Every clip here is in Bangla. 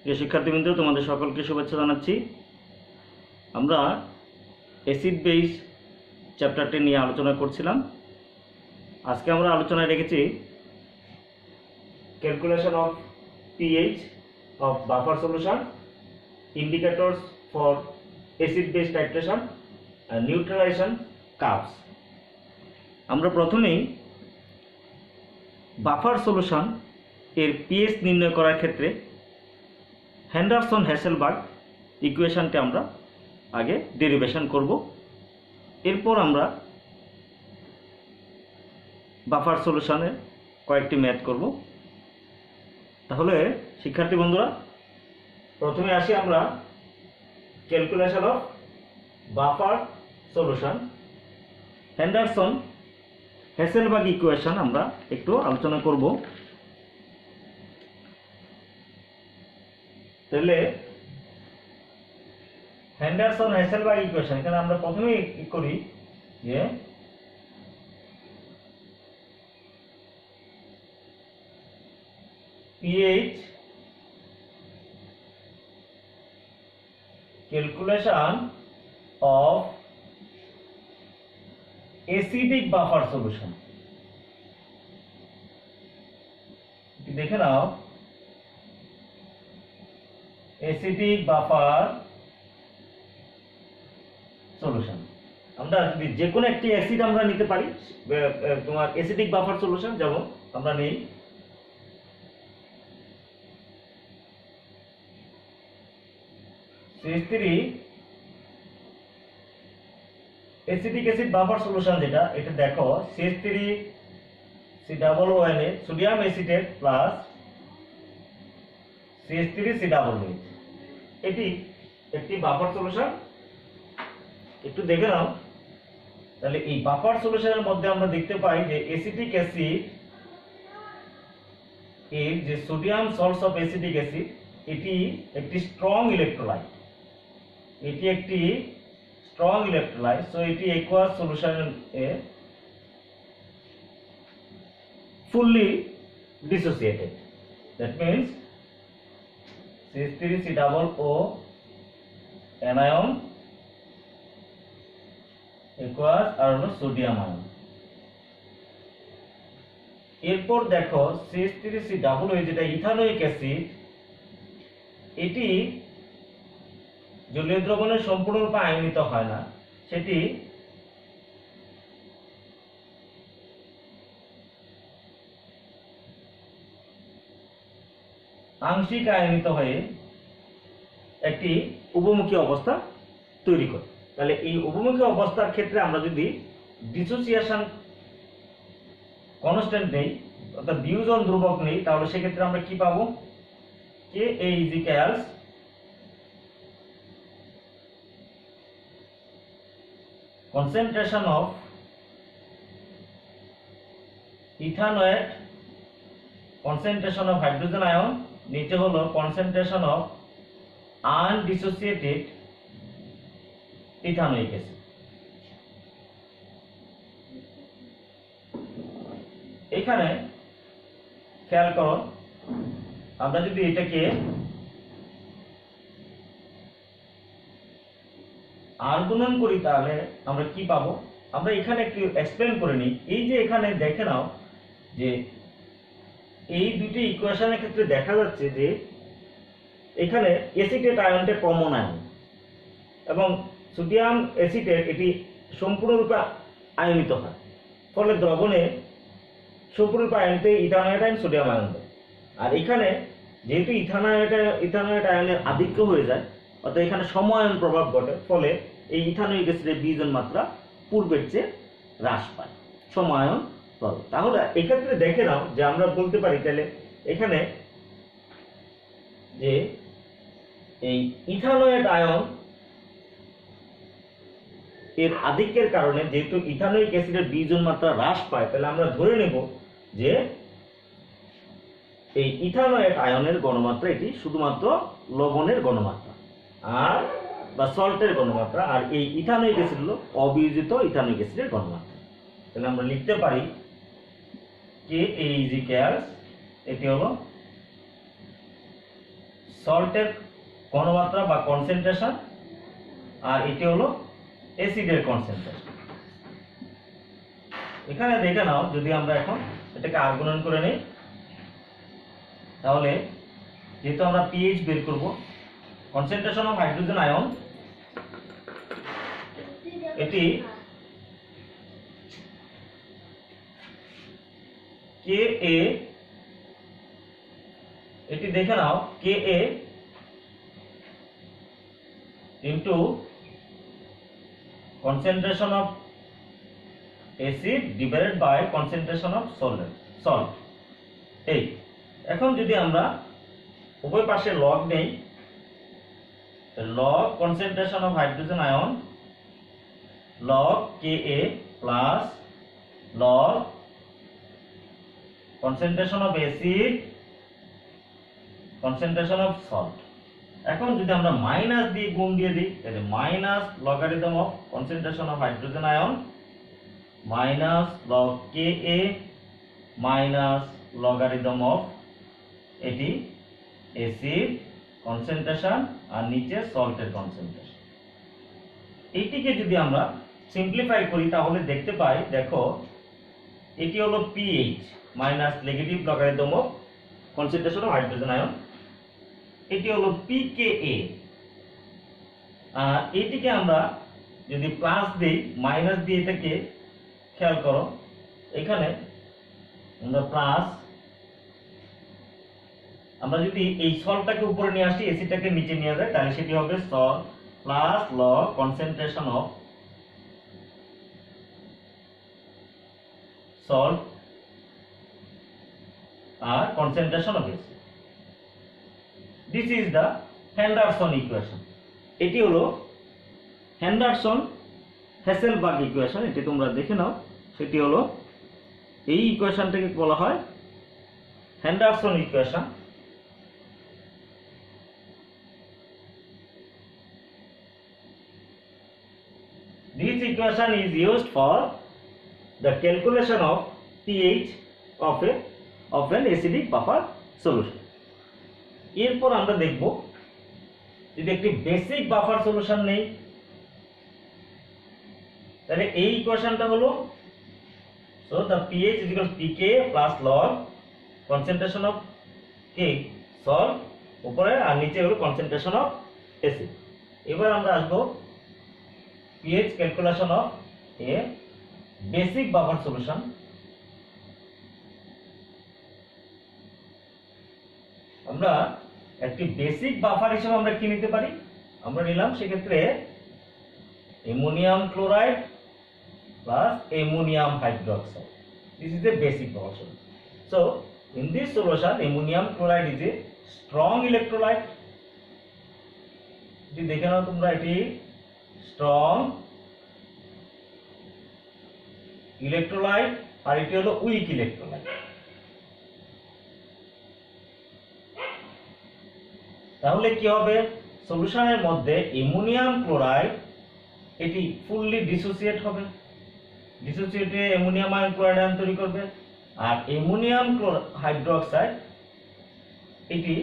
প্রিয় শিক্ষার্থীবৃন্দ, তোমাদের সকলকে শুভেচ্ছা জানাচ্ছি। আমরা অ্যাসিড বেস চ্যাপ্টারটি নিয়ে আলোচনা করছিলাম। আজকে আমরা আলোচনায় রেখেছি calculation of pH of buffer solution, indicators for acid base titration and neutralisation curves. আমরা প্রথমেই বাফার সলিউশন এর পিএইচ নির্ণয় করার ক্ষেত্রে হেন্ডারসন-হ্যাসেলবার্গ ইকুয়েশনটি আমরা আগে ডেরিভেশন করব। এরপর আমরা বাফার সলিউশনের কয়েকটি ম্যাথ করব। তাহলে শিক্ষার্থী বন্ধুরা, প্রথমে আসি আমরা calculation of buffer solution Henderson Hasselbalch equation আমরা একটু আলোচনা করব। তাহলে হেন্ডারসন-হ্যাসেলবার্গ ইকুয়েশন, এখানে আমরা প্রথমেই কি করি যে pH calculation of acidic buffer solution. দেখে নাও, অ্যাসিডিক বাফার সলিউশন। আমরা যদি যে কোনো একটি অ্যাসিড আমরা নিতে পারি, তোমার অ্যাসিডিক বাফার সলিউশন, যেমন আমরা নেই CH3 acidic acid buffer solution, যেটা এটা দেখো CH3COONA sodium acetate plus CH3COOH, এটি একটি বাফার সলিউশন। একটু দেখে নাও, তাহলে এই বাফার সলিউশনের মধ্যে আমরা দেখতে পাই যে অ্যাসিটিক অ্যাসিড এর যে sodium salts of acetic acid, এটি একটি স্ট্রং ইলেকট্রোলাইট, সো এটি অ্যাকুয়াস সলিউশন এ fully dissociated. That means CH3COO anion aqueous আর হলো সোডিয়াম আয়ন। এরপর দেখো CH3COOH, যেটা ইথানোয়িক অ্যাসিড, এটি জলীয় দ্রবণে সম্পূর্ণরূপে আয়নিত হয় না, সেটি আংশিক আয়নিত হয়ে একটি উভমুখী অবস্থা তৈরি করে। তাহলে এই উভমুখী অবস্থার ক্ষেত্রে আমরা যদি ডিসোসিয়েশন কনস্ট্যান্ট নেই, অর্থাৎ বিয়োজন ধ্রুবক নেই, তাহলে সেক্ষেত্রে আমরা কি পাবো? Ka is equals concentration of ethanoate, concentration of hydrogen ion, নিচে হলো concentration of undissociated ethanoic acid। এখানে খেয়াল করো, আমরা যদি এটাকে আর গুণন করি তাহলে আমরা কি পাবো? আমরা এখানে একটু এক্সপ্লেন করে নিই। এই যে এখানে দেখে নাও যে এই দুটি ইকুয়েশনের ক্ষেত্রে দেখা যাচ্ছে যে এখানে অ্যাসিটেট আয়নটা কমন আয়ন এবং সোডিয়াম অ্যাসিটেট এটি সম্পূর্ণরূপে আয়নিত হয়, ফলে দ্রবণে সম্পূর্ণরূপে আয়নিত ইথানোয়েট আয়ন সোডিয়াম আয়ন দেয়। আর এখানে যেহেতু ইথানোয়েট আয়নের আধিক্য হয়ে যায়, অর্থাৎ এখানে সমআয়ন প্রভাব ঘটে, ফলে এই ইথানোয়িক অ্যাসিডের বিয়োজন মাত্রা পূর্বের চেয়ে হ্রাস পায়, সমআয়ন প্রভাব। তাহলে এক্ষেত্রে দেখে নাও যে আমরা বলতে পারি তাহলে এখানে যে এই ইথানোয়েট আয়ন এর আধিক্যের কারণে যেহেতু ইথানোয়িক অ্যাসিডের বিয়োজন মাত্রা হ্রাস পায়, তাহলে আমরা ধরে নেব যে এই ইথানোয়েট আয়নের গণমাত্রা এটি শুধুমাত্র লবণের গণমাত্রা আর বা সল্টের গণমাত্রা, আর এই ইথানোয়িক অ্যাসিড হলো অবিয়োজিত ইথানোয়িক অ্যাসিডের গণমাত্রা। তাহলে আমরা লিখতে পারি Ka is equals, এটি হলো সল্টের ঘনমাত্রা বা কনসেন্ট্রেশন, আর এটি হলো অ্যাসিডের কনসেন্ট্রেশন। এখানে দেখে নাও, যদি আমরা এখন এটাকে আগুণন করে নিই, তাহলে যেহেতু আমরা পিএইচ বের করব, কনসেন্ট্রেশন অফ হাইড্রোজেন আয়ন, এটি কে এ, এটি দেখে নাও K A into concentration of acid divided by concentration of salt. এই এখন যদি আমরা উভয় পাশে লগ নেই, log concentration of hydrogen ion log K A plus log concentration of acid concentration of salt. এখন যদি আমরা মাইনাস দিয়ে গুণ দিয়ে দিই, তাহলে minus logarithm of concentration of hydrogen ion minus log K A minus logarithm of এটি অ্যাসিড কনসেন্ট্রেশন আর নিচে সল্টের কনসেন্ট্রেশন। এইটিকে যদি আমরা সিম্পলিফাই করি তাহলে দেখতে পাই, দেখো এটি হলো pH minus negative logarithm of concentration of hydrogen ion, এটি হলো পিকেএ। আর এটিকে আমরা যদি প্লাস দিই, মাইনাস দিয়ে এটাকে খেয়াল করো, এখানে আমরা প্লাস, আমরা যদি এই সল্টটাকে উপরে নিয়ে আসি, এসিডটাকে নিচে নিয়ে যায়, তাহলে সেটি হবে salt plus log concentration of salt আর concentration of acid. This is the Henderson equation. এটি হলো হেন্ডারসন হেসেলবার্গ ইকুয়েশন, এটি তোমরা দেখে নাও। সেটি হলো এই ইকুয়েশনটাকে বলা হয় Henderson equation. This equation is used for the calculation of pH of an acidic buffer solution. এরপর আমরা দেখব, যদি একটি বেসিক বাফার সলিউশন নেই, তাহলে এই ইকুয়েশনটা হলো, so the pH is equal to pK plus log concentration of K salt উপরে আর নিচে হলো concentration of acid। এবার আমরা আসবো pH calculation of a basic buffer solution। আমরা একটি বেসিক বাফার হিসেবে আমরা কি নিতে পারি, আমরা নিলাম সেক্ষেত্রে ammonium chloride plus ammonium hydroxide. This is a basic buffer solution. So in this solution ammonium chloride is a strong electrolyte। যদি দেখে নাও তোমরা, এটি স্ট্রং ইলেকট্রোলাইট আর এটি হলো উইক ইলেকট্রোলাইট। তাহলে কি হবে, সলিউশনের মধ্যে অ্যামোনিয়াম ক্লোরাইড এটি ফুললি ডিসোসিয়েট হবে, ডিসোসিয়েটে অ্যামোনিয়াম আয়ন ক্লোরাইড আয়ন তৈরি করবে, আর অ্যামোনিয়াম হাইড্রোক্সাইড এটি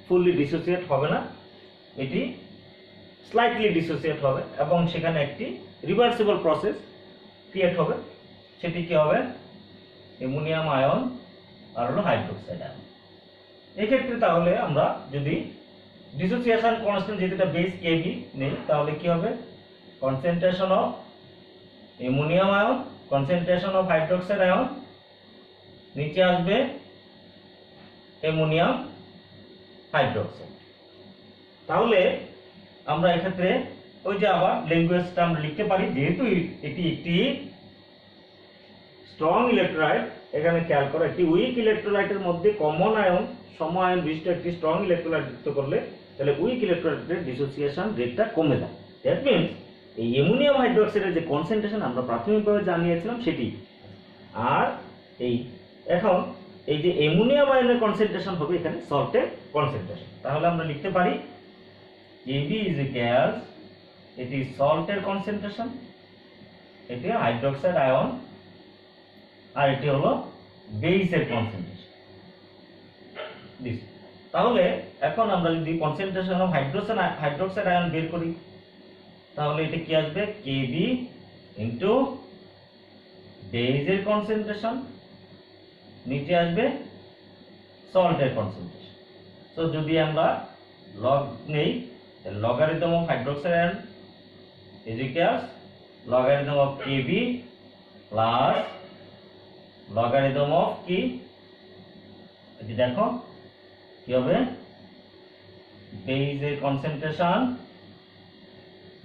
ফুললি ডিসোসিয়েট হবে না, এটি স্লাইটলি ডিসোসিয়েট হবে এবং সেখানে একটি রিভার্সিবল প্রসেস ক্রিয়েট হবে। সেটি কি হবে, অ্যামোনিয়াম আয়ন আর হলো হাইড্রোক্সাইড আয়ন। এক্ষেত্রে তাহলে আমরা যদি ডিসোসিয়েশন কনস্ট্যান্ট যেটা বেস কেবি নেই, তাহলে কি হবে, concentration of ammonium ion concentration of hydroxide ion, নিচে আসবে অ্যামোনিয়াম হাইড্রোক্সাইড। তাহলে আমরা এক্ষেত্রে ওই যে আবার ল্যাঙ্গুয়েজটা আমরা লিখতে পারি, যেহেতু এটি একটি স্ট্রং ইলেকট্রোলাইট, এখানে খেয়াল করো একটি উইক ইলেকট্রোলাইটের মধ্যে কমন আয়ন সম আয়ন বিশিষ্ট একটি স্ট্রং ইলেকট্রোলাইট যুক্ত করলে তাহলে উইক ইলেকট্রোলাইটের ডিসোসিয়েশন রেটটা কমে যায়। দ্যাট মিনস এই অ্যামোনিয়াম হাইড্রোক্সাইডের যে কনসেন্ট্রেশন আমরা প্রাথমিকভাবে জানিয়েছিলাম সেটি, আর এই এখন এই যে অ্যামোনিয়াম আয়নের কনসেন্ট্রেশন হবে এখানে সল্টের কনসেন্ট্রেশন। তাহলে আমরা লিখতে পারি AB is equal, এটি সল্টের কনসেন্ট্রেশন, এটি হাইড্রোক্সাইড আয়ন আর এটি হলো বেসের কনসেন্ট্রেশন। তাহলে এখন আমরা যদি কনসেন্ট্রেশন অফ হাইড্রোক্সাইড আয়ন বের করি, তাহলে এটা কি আসবে Kb ইনটু বেজের কনসেন্ট্রেশন, নিচে আসবে সল্টের কনসেন্ট্রেশন। তো যদি আমরা লগ নেই, logarithm of hydroxide ion is equals logarithm of Kb plus logarithm of কি, এটি দেখো কি হবে বেজের কনসেন্ট্রেশন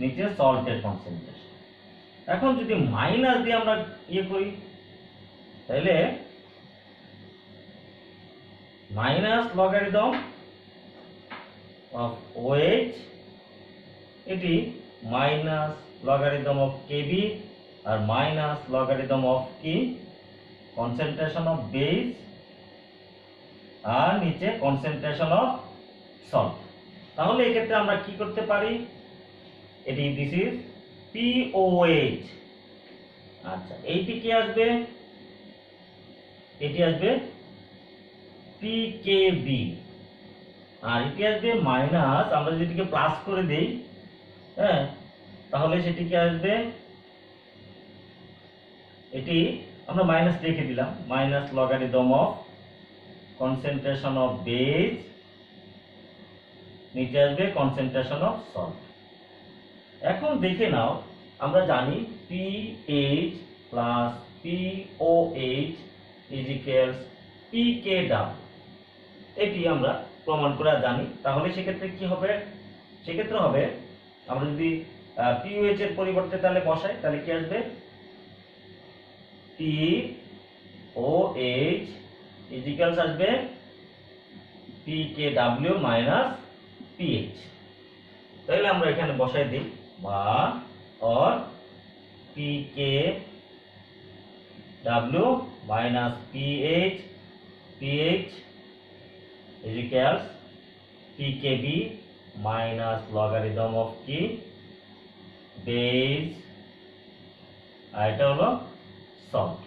নিচে সল্টের কনসেন্ট্রেশন। এখন যদি মাইনাস দিয়ে আমরা ইয়ে করি, তাহলে মাইনাস লগারিদম অফ OH, এটি মাইনাস লগারিদম অফ Kb আর মাইনাস লগারিদম অফ কি কনসেন্ট্রেশন অফ বেজ আর নিচে কনসেন্ট্রেশন অফ সল্ট। তাহলে এই ক্ষেত্রে আমরা কি করতে পারি, এটি দিস ইজ POH। আচ্ছা, এইটি কি আসবে, এটি আসবে PKB আর এটি আসবে মাইনাস, আমরা যদি এটিকে প্লাস করে দেই, হ্যাঁ, তাহলে সেটি কি আসবে, এটি আমরা মাইনাস রেখে দিলাম, minus logarithm of concentration of base, নিচে আসবে কনসেন্ট্রেশন অফ সল্ট। এখন দেখে নাও, আমরা জানি PH plus POH is equals PKW, এটি আমরা প্রমাণ করে জানি। তাহলে সেক্ষেত্রে কি হবে, সেক্ষেত্রে হবে আমরা যদি POH এর পরিবর্তে তাহলে বসাই, তাহলে কি আসবে POH ইজ ইকুয়ালস আসবে PKW মাইনাস PH। তাহলে আমরা এখানে বসাই দিই বা और PKW minus PH is equals PKB minus logarithm of K base, আর এটা হলো সল্ট।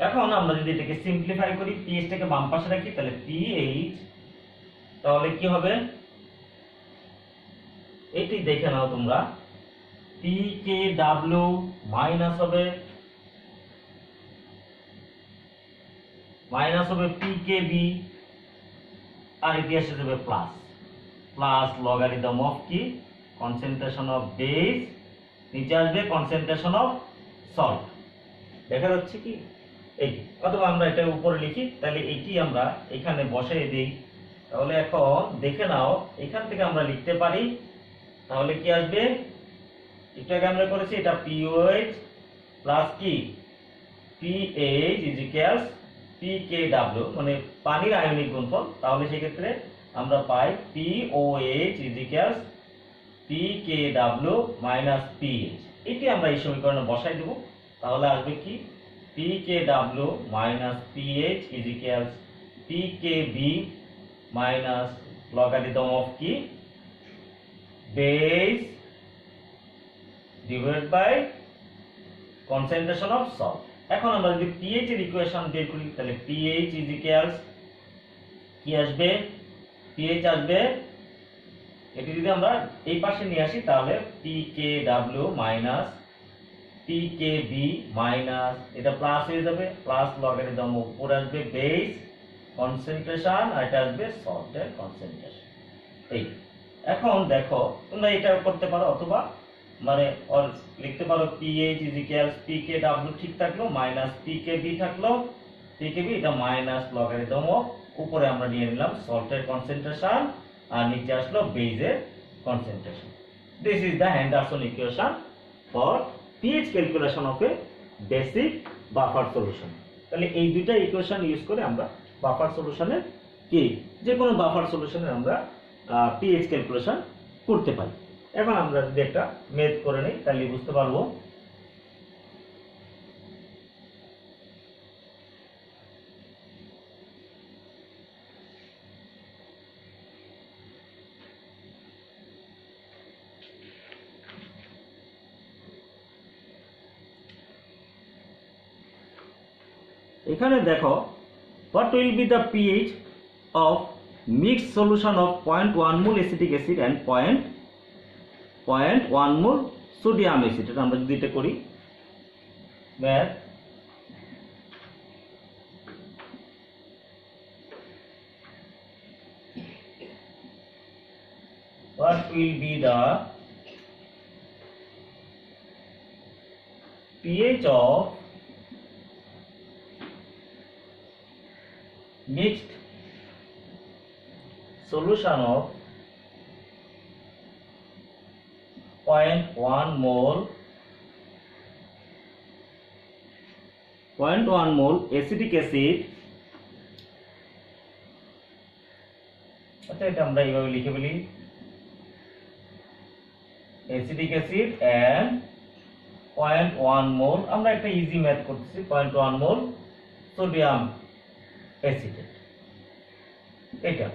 এখন আমরা যদি এটাকে সিম্পলিফাই করি, PH টাকে বাম পাশে রাখি, তাহলে PH, তাহলে কি হবে এটি দেখে নাও তোমরা, PKW মাইনাস হবে PKB আর এটি এসে যাবে প্লাস, প্লাস লগারিদম অফ কি কনসেন্ট্রেশন অফ বেস, নিচে আসবে কনসেন্ট্রেশন অফ সল্ট। দেখা যাচ্ছে কি এই, অথবা আমরা এটা উপরে লিখি, তাহলে এটি আমরা এখানে বসাই দিই। তাহলে এখন দেখে নাও, এখান থেকে আমরা লিখতে পারি, তাহলে কি আসবে, একটু আগে আমরা করেছি এটা POH প্লাস কি PH ইজ ইকুয়ালস PKW, মানে পানির আয়নিক গুণফল। তাহলে সেই ক্ষেত্রে আমরা পাই POH is equals PKW minus PH। এটি আমরা এই সমীকরণে বসাই দেব। তাহলে আসবে কি PKW minus PH is equals PKB minus logarithm of কি base divided by concentration of salt। এখন আমরা যদি pH এর ইকুয়েশন বের করি, তাহলে pH is equals কি আসবে, pH আসবে, এটি যদি আমরা এই পাশে নিয়ে আসি, তাহলে PKW মাইনাস PKB মাইনাস, এটা প্লাস হয়ে যাবে, প্লাস লগারিদম উপরে আসবে বেস কনসেন্ট্রেশন, আর এটা আসবে সল্টের কনসেন্ট্রেশন। এই এখন দেখো তোমরা এটা করতে পারো, অথবা মানে লিখতে পারো PH is equals PKW ঠিক থাকলো মাইনাস PKB থাকলো, PKB এটা মাইনাস লগারিদম উপরে আমরা নিয়ে নিলাম সল্টের কনসেন্ট্রেশন আর নিচে আসলো বেজের concentration. This is the Henderson equation for pH calculation of a basic buffer solution. তাহলে এই দুইটা ইকুয়েশন ইউজ করে আমরা বাফার সলিউশনের কি যে কোনো বাফার সলিউশনের আমরা pH ক্যালকুলেশন করতে পারি। এখন আমরা যদি একটা মেথ করে নেই, তাহলে বুঝতে পারবো। এখানে দেখো, what will be the pH of mixed solution of 0.1 mol acetic acid and 0.1 mol sodium acetate। আমরা যদি এটা করি math, what will be the pH of mixed solution of 0.1 mol acetic acid। আচ্ছা, এটা আমরা এইভাবে লিখে বলি acetic acid and 0.1 mol, আমরা একটা ইজি ম্যাথ করতেছি, 0.1 mol সোডিয়াম অ্যাসিটেট এটা।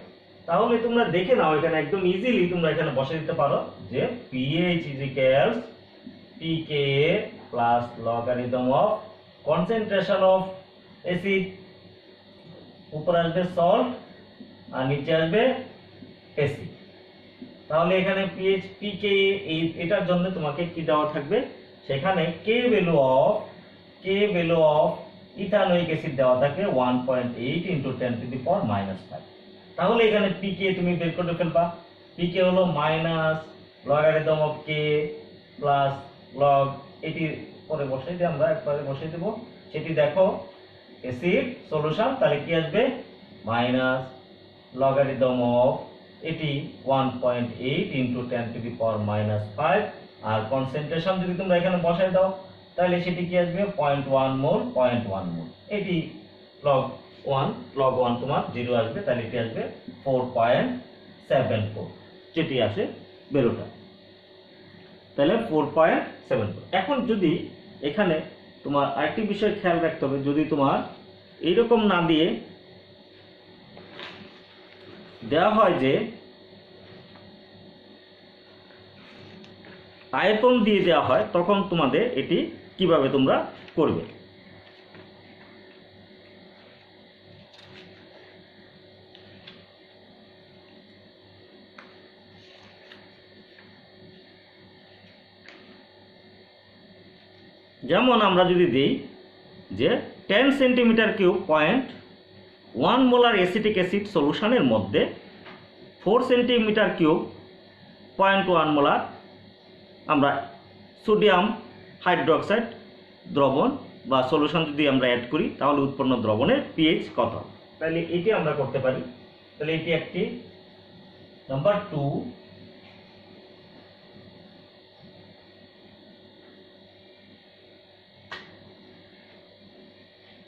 তাহলে তোমরা দেখে নাও এখানে একদম ইজিলি তোমরা এখানে বসে দিতে পারো যে pH equals pKa plus logarithm of concentration of acid, উপরে আসবে সল্ট আর নিচে আসবে অ্যাসিড। তাহলে এখানে pH pKa এটার জন্য তোমাকে কি দেওয়া থাকবে, সেখানে k value of ethanoic acid দেওয়া থাকে 1.8 × 10⁻⁵। তাহলে এখানে pK তুমি বের করে ফেলবা। pK হলো minus logarithm of k plus log, এটি পরে বসাই দিয়ে আমরা একবারে বসাই দেব। সেটি দেখো অ্যাসিড সলিউশন, তাহলে কি আসবে মাইনাস লগারিদম অফ এটি 1.8 × 10⁻⁵, আর কনসেন্ট্রেশন যদি তোমরা এখানে বসাই দাও তাহলে সেটি কি আসবে 0.1 মোল। এটি লগ 1 তোমার 0 আসবে, তাহলে এটি আসবে 4.74 যেটি আসে বেরোটা, তাহলে 4.74। এখন যদি এখানে তোমার আরেকটি বিষয় খেয়াল রাখতে হবে, যদি তোমার এইরকম না দিয়ে দেওয়া হয় যে আয়তন দিয়ে দেওয়া হয়, তখন তোমাদের এটি কিভাবে তোমরা করবে। যেমন আমরা যদি দিই যে 10 centimetre cube 0.1 molar acetic acid সলিউশনের মধ্যে 4 সেন্টিমিটার কিউব 0.1 মোলার আমরা সোডিয়াম হাইড্রোক্সাইড দ্রবণ বা সলিউশন যদি আমরা অ্যাড করি তাহলে উৎপন্ন দ্রবণের pH কত, তাহলে এটি আমরা করতে পারি। তাহলে এটি একটি। Number 2,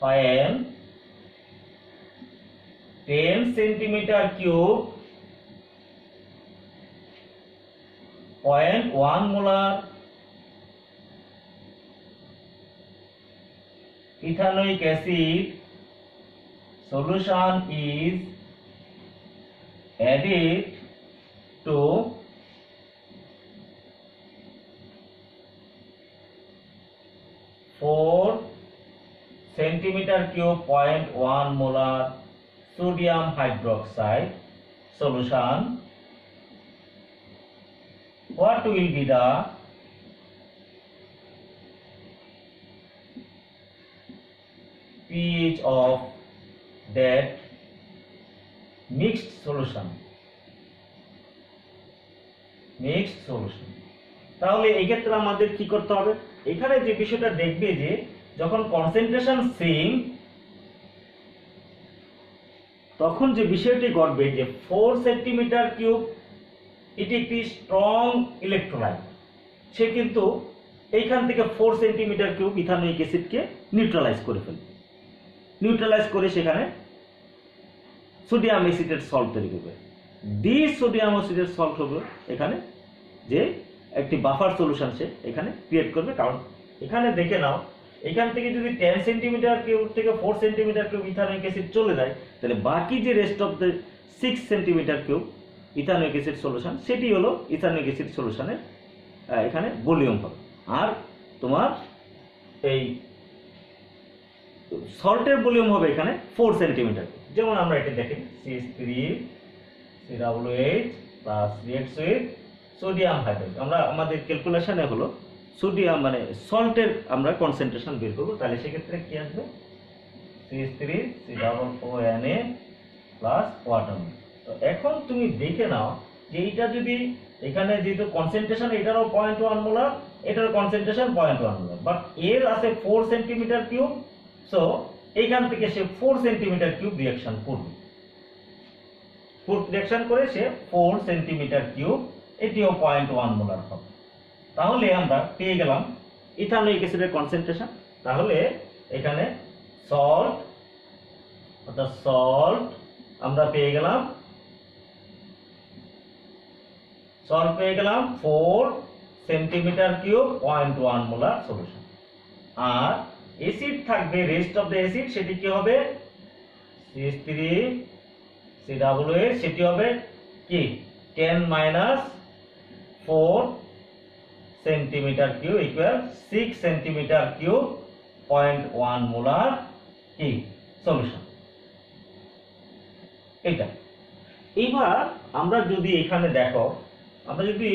when 10 centimetre cube 0.1 molar ethanoic acid solution is added to 4 centimeter cube 0.1 molar sodium hydroxide solution, what will be the pH of that mixed solution? তাহলে এই ক্ষেত্রে আমাদের কি করতে হবে, এখানে যে বিষয়টা দেখবে যে যখন কনসেন্ট্রেশন সেম, তখন যে বিষয়টি ঘটবে যে 4 সেন্টিমিটার কিউব এটি একটি স্ট্রং ইলেকট্রোলাইট, সে কিন্তু এইখান থেকে 4 সেন্টিমিটার কিউব ইথানোয়িক অ্যাসিডকে নিউট্রালাইজ করে ফেলবে। নিউট্রালাইজ করে সেখানে সোডিয়াম অ্যাসিটেট সল্ট তৈরি করবে। দিস সোডিয়াম অ্যাসিটেট সল্ট হবে এখানে যে একটি বাফার সলিউশন সে এখানে ক্রিয়েট করবে। কারণ এখানে দেখে নাও, এখান থেকে যদি 10 সেন্টিমিটার কিউব থেকে 4 সেন্টিমিটার কিউব ইথানোয়িক অ্যাসিড চলে যায়, তাহলে বাকি যে rest of the 6 centimetre cube ethanoic acid solution, সেটি হলো ইথানোয়িক অ্যাসিড সলিউশনের এখানে ভলিউম হবে। আর তোমার এই সল্টের ভলিউম হবে এখানে 4 সেন্টিমিটার। যেমন আমরা এটা দেখি CH3 COH plus reacts with sodium hydroxide. আমরা আমাদের ক্যালকুলেশনে হলো সোডিয়াম মানে সল্টের আমরা কনসেন্ট্রেশন বের করব, তাহলে সেক্ষেত্রে কি আসবে CH3COONA প্লাস ওয়াটার। তো এখন তুমি দেখে নাও যে এইটা যদি এখানে যেহেতু কনসেন্ট্রেশন এটারও 0.1 মোলার, এটার কনসেন্ট্রেশন 0.1 মোলার, বাট এর আছে 4 সেন্টিমিটার কিউব, সো এইখান থেকে সে 4 সেন্টিমিটার কিউব রিঅ্যাকশন করবে। রিঅ্যাকশন করে সে 4 সেন্টিমিটার কিউব, এটিও 0.1 মোলার হবে। তাহলে আমরা পেয়ে গেলাম ইথানোয়িক অ্যাসিডের কনসেন্ট্রেশন। তাহলে এখানে সল্ট অর্থাৎ সল্ট আমরা পেয়ে গেলাম 4 সেন্টিমিটার কিউব 0.1 মোলার সলিউশন। আর অ্যাসিড থাকবে রেস্ট অফ দ্য অ্যাসিড, সেটি কি হবে CH3COOH, সেটি হবে কি 10 - 4 centimetre cube equal 6 centimetre cube 0.1 molar কি সলিউশন। এটা এবার আমরা যদি এখানে দেখো, আমরা যদি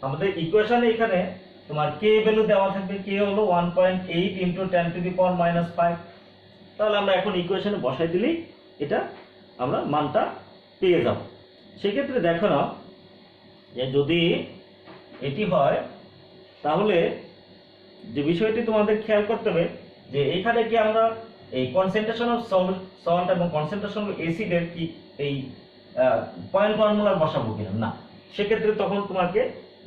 আমাদের ইকুয়েশনে এখানে তোমার কে ভ্যালু দেওয়া থাকবে, কে হলো 1.8 × 10⁻⁵। তাহলে আমরা এখন ইকুয়েশনে বসাই দিলেই এটা আমরা মানটা পেয়ে যাব। সেক্ষেত্রে দেখো না যে যদি এটি হয় তাহলে যে বিষয়টি তোমাদের খেয়াল করতে হবে যে এখানে কি আমরা এই কনসেন্ট্রেশন অফ সল্ট এবং কনসেন্ট্রেশন অফ অ্যাসিডের কি এই 0.1 মোলার বসাবো কিনা, না। সেক্ষেত্রে তখন তোমাকে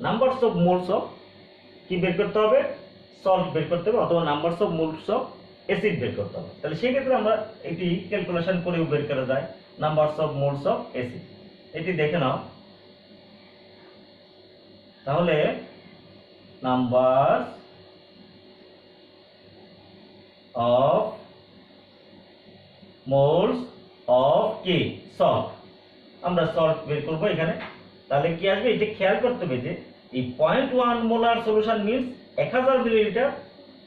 নাম্বারস অফ মোলস অফ কি বের করতে হবে, সল্ট বের করতে হবে, অথবা numbers of moles of acid বের করতে হবে। তাহলে সেক্ষেত্রে আমরা এটি ক্যালকুলেশন করেও বের করা যায় numbers of moles of acid. এটি দেখে নাও, তাহলে নাম্বার অফ মোলস অফ কি সল্ট, আমরা সল্ট বের করবো এখানে। তাহলে কি আসবে, এটা খেয়াল করতে হবে যে এই 0.1 molar solution means 1000 millilitre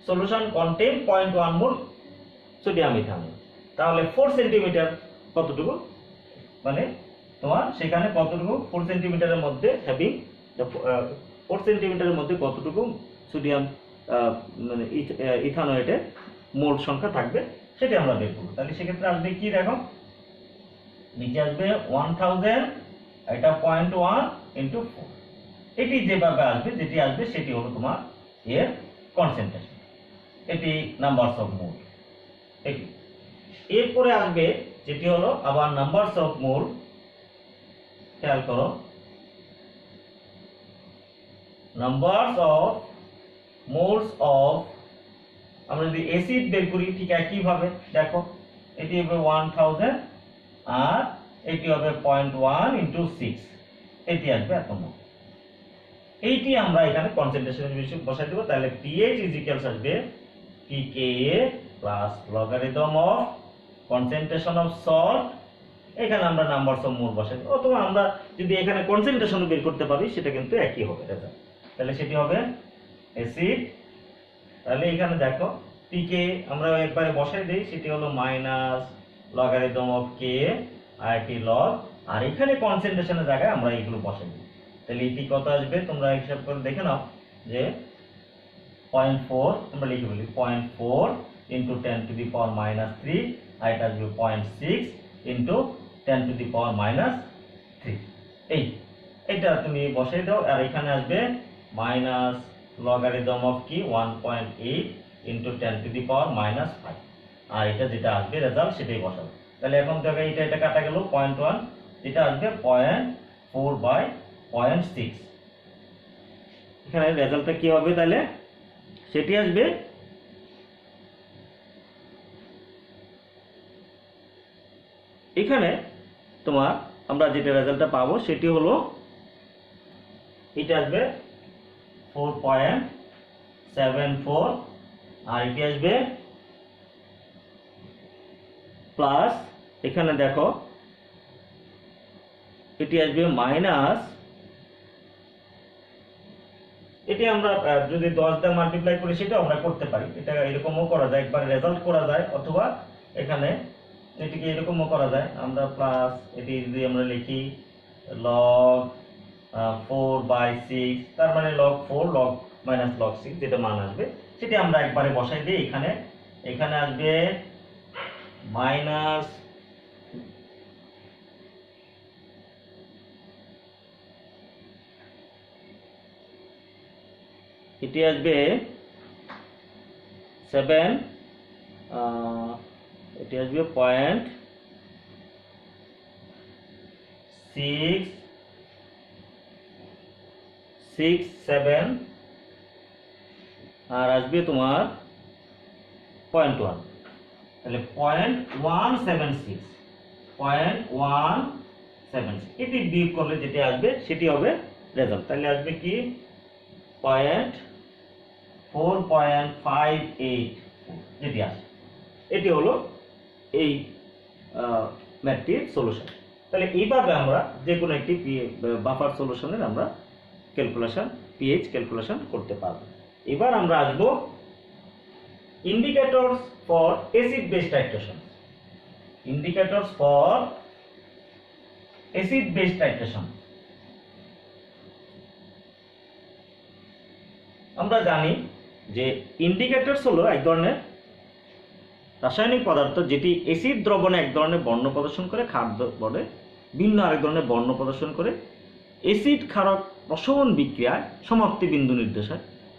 solution contain 0.1 মোল সোডিয়াম ইথানল। তাহলে 4 সেন্টিমিটার কতটুকু, মানে তোমার সেখানে কতটুকু 4 সেন্টিমিটারের মধ্যে হ্যাভিং 4 সেন্টিমিটারের মধ্যে কতটুকু সোডিয়াম মানে ইথানয়েটের মোল সংখ্যা থাকবে সেটা আমরা বের করব। তাহলে সেক্ষেত্রে আসবে কি দেখো, নিচে আসবে 1000, এটা 0.1 × 4, এটি যেভাবে আসবে যেটি আসবে সেটি হলো তোমার এর কনসেন্ট্রেশন, এটি নাম্বারস অফ মোল। এটি এরপরে আসবে যেটি হলো আবার নাম্বারস অফ মোল। খেয়াল করো, নাম্বারস অফ মোলস অফ, আমরা যদি অ্যাসিড বের করি ঠিক একইভাবে দেখো, এটি হবে 1000 আর এটি হবে 0.1 × 6, এটি আসবে এত মোল। এইটি আমরা এখানে কনসেন্ট্রেশনের বিষয় বসাই দেব। তাহলে pH ইকুয়ালস আসবে pKa plus logarithm of concentration of salt, এখানে আমরা নাম্বারস অফ মোল বসাই দেব, অথবা আমরা যদি এখানে কনসেন্ট্রেশন বের করতে পারি সেটা কিন্তু একই হবে রেজাল্ট। তাহলে সেটি হবে অ্যাসিড। তাহলে এখানে দেখো pK আমরা একবারে বসাই দেই, সেটি হলো মাইনাস লগারিদম অফ k আর এটি লগ, আর এখানে কনসেন্ট্রেশনের জায়গায় আমরা এগুলো বসাই দিই। তাহলে এটি কত আসবে তোমরা হিসাব করে দেখে নাও যে 0.4 আমরা লিখে বলি 0.4 × 10⁻³ আর এটা আসবে 0.6 × 10⁻³ এইটা তুমি বসাই দাও। আর এখানে আসবে মাইনাস লগারিদম অফ কি 1.8 × 10⁻⁵, আর এটা যেটা আসবে রেজাল্ট সেটাই বসাবো। তাহলে এখন দেখো এটা কাটা গেল 0.1, যেটা আসবে 0.4/0.6, এখানে রেজাল্টটা কি হবে, তাহলে সেটি আসবে এখানে তোমার আমরা যেটা রেজাল্টটা পাবো সেটি হলো এটা আসবে 4.74 আর এটি আসবে প্লাস, এখানে দেখো এটি আসবে মাইনাস, এটি আমরা যদি 10 দিয়ে মাল্টিপ্লাই করি সেটা আমরা করতে পারি, এটা এরকমও করা যায়, একবার রেজাল্ট করা যায়, অথবা এখানে এটিকে এরকমও করা যায়, আমরা প্লাস এটি যদি আমরা লিখি log 4/6, তার মানে log 4 log minus log 6 যেটা মান আসবে সেটি আমরা একবারে বসাই দিই। এখানে আসবে মাইনাস এটি আসবে 7, এটি আসবে 0.667 আর আসবে তোমার 0.1, তাহলে 0.176 এটি বিয়োগ করলে যেটি আসবে সেটি হবে রেজাল্ট। তাহলে আসবে কি 4.58 যেটি আসে, এটি হলো এই ম্যাথটির সলিউশন। তাহলে এইভাবে আমরা যে কোনো একটি বাফার সলিউশনের আমরা ক্যালকুলেশন পিএইচ ক্যালকুলেশন করতে পারবো। এবার আমরা আসবো indicators for acid base titration. Indicators for acid base titration. আমরা জানি যে ইন্ডিকেটরস হলো এক ধরনের রাসায়নিক পদার্থ যেটি অ্যাসিড দ্রবণে এক ধরনের বর্ণ প্রদর্শন করে, ক্ষার দ্রবণে ভিন্ন আরেক ধরনের বর্ণ প্রদর্শন করে অ্যাসিড ক্ষারক প্রশমন বিক্রিয়ায় সমাপ্তি বিন্দু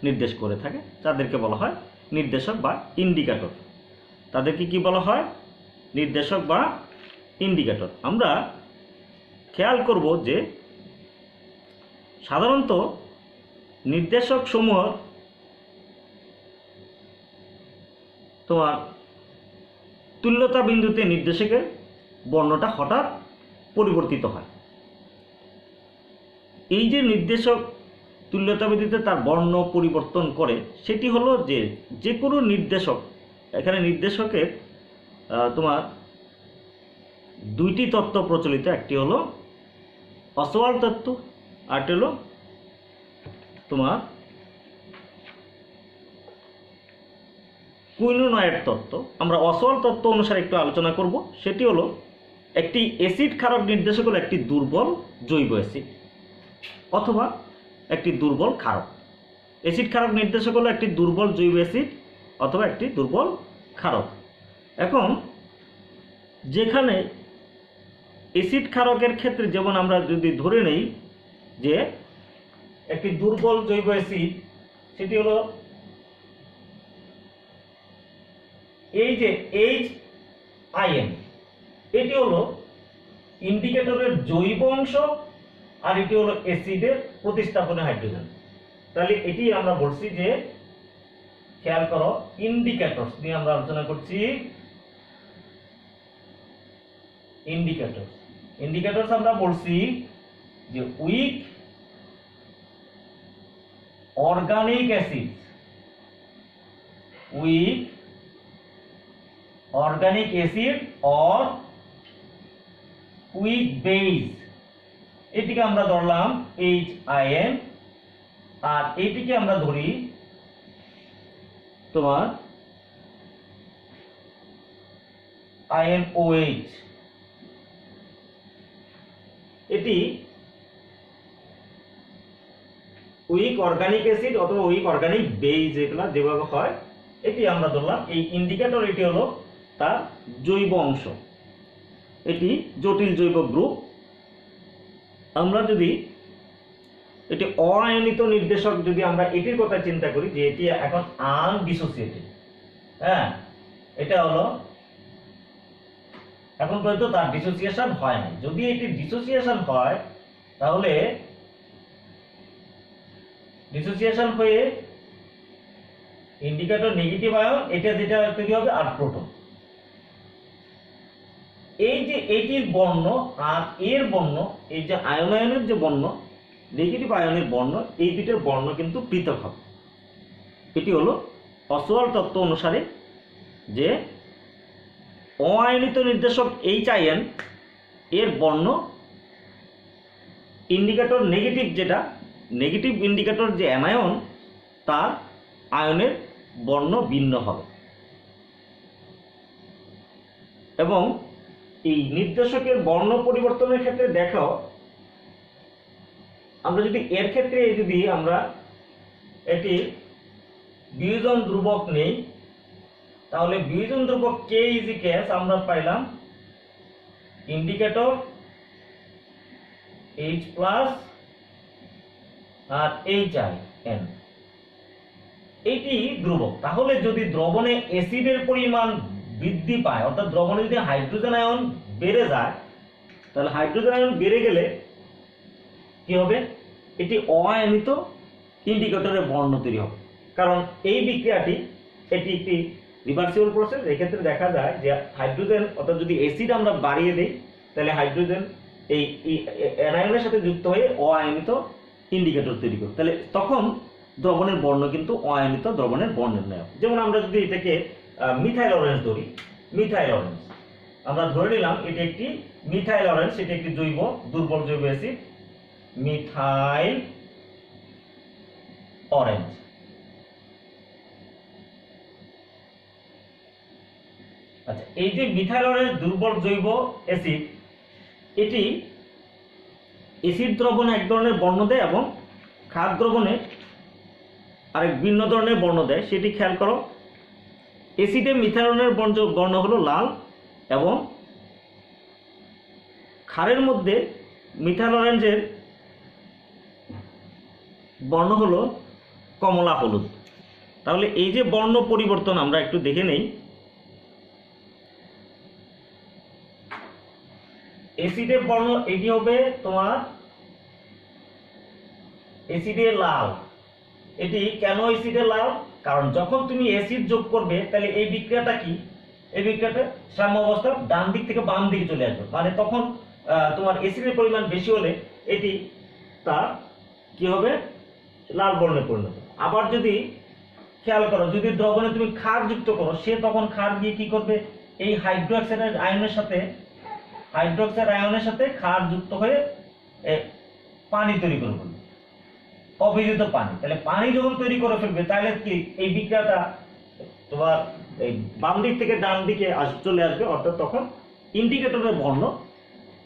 নির্দেশ করে থাকে, যাদেরকে বলা হয় নির্দেশক বা ইন্ডিকেটর। তাদেরকে কি বলা হয়? নির্দেশক বা ইন্ডিকেটর। আমরা খেয়াল করব যে সাধারণত নির্দেশক সমূহ তোমার তুল্যতা বিন্দুতে নির্দেশকের বর্ণটা হঠাৎ পরিবর্তিত হয়। এই যে নির্দেশক তুল্যতা বিন্দুতে তার বর্ণ পরিবর্তন করে, সেটি হলো যে কোনো নির্দেশক, এখানে নির্দেশকের তোমার দুইটি তত্ত্ব প্রচলিত, একটি হলো অসওয়াল্ড তত্ত্ব, আরটি হলো তোমার কুইনোনয়েড তত্ত্ব। আমরা অসওয়াল্ড তত্ত্ব অনুসারে একটু আলোচনা করব। সেটি হলো একটি অ্যাসিড ক্ষারক নির্দেশক হলো একটি দুর্বল জৈব অ্যাসিড অথবা একটি দুর্বল ক্ষারক। অ্যাসিড ক্ষারক নির্দেশক হলো একটি দুর্বল জৈব অ্যাসিড অথবা একটি দুর্বল ক্ষারক। এখন যেখানে অ্যাসিড ক্ষারকের ক্ষেত্রে যেমন আমরা যদি ধরে নেই যে একটি দুর্বল জৈব অ্যাসিড, সেটি হলো এই যে HIN, এটি হলো ইন্ডিকেটরের জৈব অংশ আর এটি হলো অ্যাসিডের প্রতিস্থাপনে হাইড্রোজেন। তাহলে এটি আমরা বলছি যে, খেয়াল করো, ইন্ডিকেটরস নিয়ে আমরা আলোচনা করছি। ইন্ডিকেটরস আমরা বলছি যে weak organic acid, weak organic acid or weak base, এটিকে আমরা ধরলাম HIN আর এটিকে আমরা ধরি তোমার INOH। এটি উইক অর্গানিক অ্যাসিড অথবা উইক অর্গানিক বেস এগুলা যেভাবে হয়, এটি আমরা ধরলাম এই ইন্ডিকেটর। এটি হলো তার জৈব অংশ, এটি জটিল জৈব গ্রুপ। আমরা যদি এটি অআয়নিত নির্দেশক, যদি আমরা এটির কথা চিন্তা করি যে এটি এখন আনডিসোসিয়েটেড, হ্যাঁ, এটা হলো এখন পর্যন্ত তার ডিসোসিয়েশন হয় না। যদি এটি ডিসোসিয়েশন হয়, তাহলে ডিসোসিয়েশন হয়ে ইন্ডিকেটর নেগেটিভ আয়ন, এটা যেটা তৈরি হবে আর প্রোটন। এই যে এটির বর্ণ আর এর বর্ণ, এই যে আয়নের যে বর্ণ, নেগেটিভ আয়নের বর্ণ, এই দুটোর বর্ণ কিন্তু পৃথক হবে। এটি হলো অসওয়াল্ড তত্ত্ব অনুসারে যে অআয়নিত নির্দেশক HIN এর বর্ণ ইন্ডিকেটর নেগেটিভ, যেটা নেগেটিভ ইন্ডিকেটর যে অ্যানায়ন, তার আয়নের বর্ণ ভিন্ন হবে। এবং এই নির্দেশকের বর্ণ পরিবর্তনের ক্ষেত্রে দেখো, আমরা যদি এর ক্ষেত্রে যদি আমরা একটি বিয়োজন ধ্রুবক নেই, তাহলে বিয়োজন ধ্রুবক k ইজ ইকুয়ালস আমরা পাইলাম ইন্ডিকেটর H প্লাস আর HIN, এটি ধ্রুবক। তাহলে যদি দ্রবণে অ্যাসিডের পরিমাণ বৃদ্ধি পায়, অর্থাৎ দ্রবণে যদি হাইড্রোজেন আয়ন বেড়ে যায়, তাহলে হাইড্রোজেন আয়ন বেড়ে গেলে কি হবে, এটি অআয়নিত ইন্ডিকেটরের বর্ণ তৈরি হবে। কারণ এই বিক্রিয়াটি এটি একটি রিভার্সিবল প্রসেস। এক্ষেত্রে দেখা যায় যে হাইড্রোজেন, অর্থাৎ যদি অ্যাসিড আমরা বাড়িয়ে দিই, তাহলে হাইড্রোজেন এই অ্যানায়নের সাথে যুক্ত হয়ে অআয়নিত ইন্ডিকেটর তৈরি করবে। তাহলে তখন দ্রবণের বর্ণ কিন্তু অআয়নিত দ্রবণের বর্ণ নির্ণয়। যেমন আমরা যদি এটাকে মিথাইল অরেঞ্জ ধরি, মিথাইল অরেঞ্জ আমরা ধরে নিলাম এটি একটি মিথাইল অরেঞ্জ, এটি একটি জৈব দুর্বল জৈব অ্যাসিড মিথাইল অরেঞ্জ। আচ্ছা, এই যে মিথাইল অরেঞ্জ দুর্বল জৈব অ্যাসিড, এটি অ্যাসিড দ্রবণে এক ধরনের বর্ণ দেয় এবং ক্ষার দ্রবণে আরেক ভিন্ন ধরনের বর্ণ দেয়। সেটি খেয়াল করো, অ্যাসিডে মিথাইল অরেঞ্জের বর্ণ হলো লাল এবং ক্ষারের মধ্যে মিথাইল অরেঞ্জের বর্ণ হলো কমলা হলুদ। তাহলে এই যে বর্ণ পরিবর্তন আমরা একটু দেখে নেই। অ্যাসিডের বর্ণ এটি হবে তোমার অ্যাসিডে লাল। এটি কেন অ্যাসিডে লাল? কারণ যখন তুমি অ্যাসিড যোগ করবে, তাহলে এই বিক্রিয়াটা কি, এই বিক্রিয়াটা সাম্য অবস্থা ডান দিক থেকে বাম দিকে চলে আসবে। মানে তখন তোমার অ্যাসিডের পরিমাণ বেশি হলে এটি তার কি হবে, লাল বর্ণে পরিণত। আবার যদি খেয়াল করো, যদি দ্রবণে তুমি ক্ষার যুক্ত করো, সে তখন ক্ষার দিয়ে কি করবে, এই হাইড্রোক্সাইড আয়নের সাথে ক্ষার যুক্ত হয়ে পানি তৈরি করে ফেলবে, অবিদ্যুত পানি। তাহলে পানি যখন তৈরি করে ফেলবে, তাহলে কি এই বিক্রিয়াটা তোমার এই বাম দিক থেকে ডান দিকে চলে আসবে, অর্থাৎ তখন ইন্ডিকেটরের বর্ণ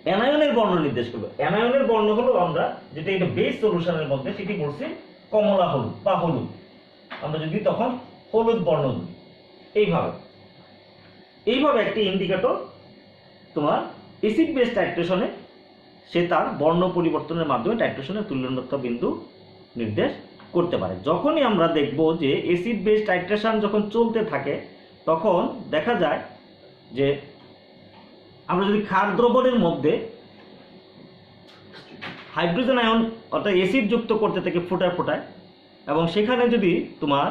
অ্যানায়নের বর্ণ নির্দেশ করবে। অ্যানায়নের বর্ণ হলো আমরা যেটা এটা বেস সলিউশনের মধ্যে সেটি বলছি কমলা হলুদ বা হলুদ। আমরা যদি তখন হলুদ বর্ণ দিই, এইভাবে একটি ইন্ডিকেটর তোমার অ্যাসিড বেস টাইট্রেশনে সে তার বর্ণ পরিবর্তনের মাধ্যমে টাইট্রেশনের তুল্যতা বিন্দু নির্দেশ করতে পারে। যখনই আমরা দেখব যে অ্যাসিড বেস টাইট্রেশন যখন চলতে থাকে, তখন দেখা যায় যে আমরা যদি ক্ষার দ্রবণের মধ্যে হাইড্রোজেন আয়ন অর্থাৎ অ্যাসিড যুক্ত করতে থাকে ফোটায় ফোটায়, এবং সেখানে যদি তোমার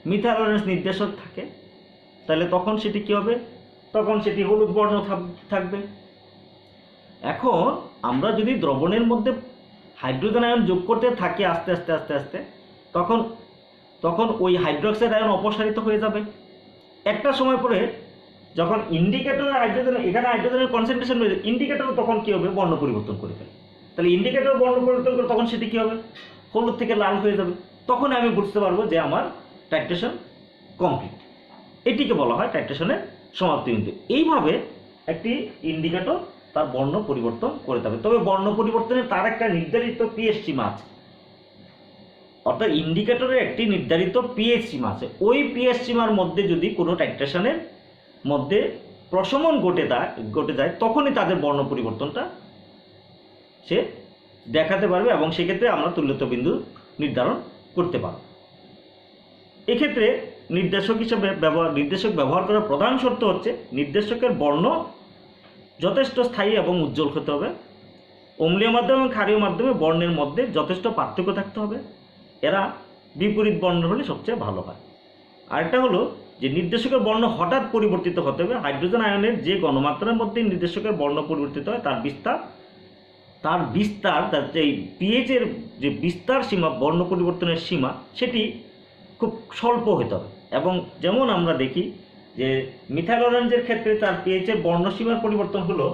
মিথাইল অরেঞ্জ নির্দেশক থাকে, তাহলে তখন সেটি কি হবে, তখন সেটি হলুদ বর্ণ থাকবে। এখন আমরা যদি দ্রবণের মধ্যে হাইড্রোজেন আয়ন যোগ করতে থাকি আস্তে আস্তে আস্তে আস্তে, তখন ওই হাইড্রোক্সাইড আয়ন অপসারিত হয়ে যাবে। একটা সময় পরে যখন ইন্ডিকেটরের এখানে হাইড্রোজেনের কনসেন্ট্রেশন রয়েছে, ইন্ডিকেটর তখন কি হবে, বর্ণ পরিবর্তন করে ফেলে। তাহলে ইন্ডিকেটর বর্ণ পরিবর্তন করে তখন সেটি কি হবে, হলুদ থেকে লাল হয়ে যাবে। তখন আমি বুঝতে পারবো যে আমার টাইট্রেশন কমপ্লিট। এটিকে বলা হয় টাইট্রেশনের সমাপ্তি বিন্দু। এইভাবে একটি ইন্ডিকেটর তার বর্ণ পরিবর্তন করে দেবে। তবে বর্ণ পরিবর্তনের তার একটা নির্ধারিত পিএইচ সীমা আছে, অর্থাৎ ইন্ডিকেটরের একটি নির্ধারিত পিএইচ সীমা আছে। ওই পিএইচ সীমার মধ্যে যদি কোনো টাইট্রেশনের মধ্যে প্রশমন ঘটে যায়, তখনই তাদের বর্ণ পরিবর্তনটা সে দেখাতে পারবে এবং সেক্ষেত্রে আমরা তুল্যতা বিন্দু নির্ধারণ করতে পারব। এক্ষেত্রে নির্দেশক ব্যবহার করার প্রধান শর্ত হচ্ছে নির্দেশকের বর্ণ যথেষ্ট স্থায়ী এবং উজ্জ্বল হতে হবে। অম্লীয় মাধ্যম এবং ক্ষারীয় মাধ্যমে বর্ণের মধ্যে যথেষ্ট পার্থক্য থাকতে হবে। এরা বিপরীত বর্ণ হলে সবচেয়ে ভালো হয়। আরেকটা হলো যে নির্দেশকের বর্ণ হঠাৎ পরিবর্তিত হতে হবে। হাইড্রোজেন আয়নের যে ঘনমাত্রার মধ্যে নির্দেশকের বর্ণ পরিবর্তিত হয়, তার বিস্তার এই পিএইচের যে বিস্তার সীমা, বর্ণ পরিবর্তনের সীমা, সেটি খুব স্বল্প হতে হবে। এবং যেমন আমরা দেখি যে মিথাইল অরেঞ্জের ক্ষেত্রে তার পিএইচের বর্ণসীমার পরিবর্তন হলো,